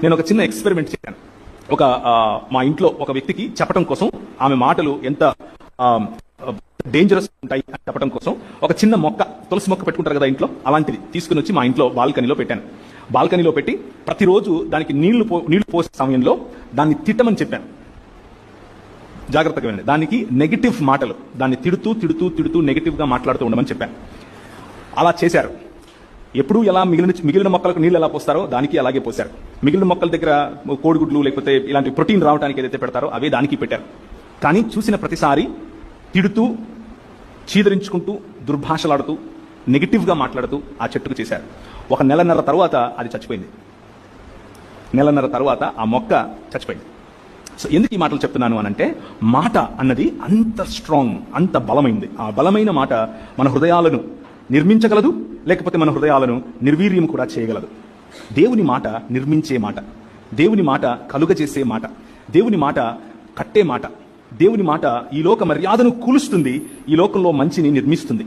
నేను ఒక చిన్న ఎక్స్పెరిమెంట్ చేశాను. మా ఇంట్లో ఒక వ్యక్తికి చెప్పడం కోసం, ఆమె మాటలు ఎంత డేంజరస్ ఉంటాయి అని చెప్పడం కోసం ఒక చిన్న మొక్క, తులసి మొక్క పెట్టుకుంటారు కదా ఇంట్లో, అలాంటిది తీసుకుని వచ్చి మా ఇంట్లో బాల్కనీలో పెట్టాను. బాల్కనీలో పెట్టి ప్రతిరోజు దానికి నీళ్లు పోసే సమయంలో దాన్ని తిట్టమని చెప్పాను. జాగ్రత్తగా వినండి. దానికి నెగిటివ్ మాటలు, దాన్ని తిడుతూ తిడుతూ తిడుతూ నెగిటివ్ గా మాట్లాడుతూ ఉండమని చెప్పాను. అలా చేశారు. ఎప్పుడు ఎలా మిగిలిన మొక్కలకు నీళ్ళు ఎలా పోస్తారో దానికి అలాగే పోశారు. మిగిలిన మొక్కల దగ్గర కోడిగుడ్లు లేకపోతే ఇలాంటి ప్రోటీన్ రావడానికి ఏదైతే పెడతారో అవే దానికి పెట్టారు. కానీ చూసిన ప్రతిసారి తిడుతూ, చీదరించుకుంటూ, దుర్భాషలాడుతూ, నెగిటివ్గా మాట్లాడుతూ ఆ చెట్టుకు చేశారు. ఒక నెలన్నర తర్వాత అది చచ్చిపోయింది. నెలన్నర తర్వాత ఆ మొక్క చచ్చిపోయింది. సో ఎందుకు ఈ మాటలు చెప్తున్నాను అనంటే, మాట అన్నది అంత స్ట్రాంగ్, అంత బలమైంది. ఆ బలమైన మాట మన హృదయాలను నిర్మించగలదు, లేకపోతే మన హృదయాలను నిర్వీర్యం కూడా చేయగలదు. దేవుని మాట నిర్మించే మాట, దేవుని మాట కలుగజేసే మాట, దేవుని మాట కట్టే మాట, దేవుని మాట ఈ లోక మర్యాదను కూలుస్తుంది, ఈ లోకంలో మంచిని నిర్మిస్తుంది.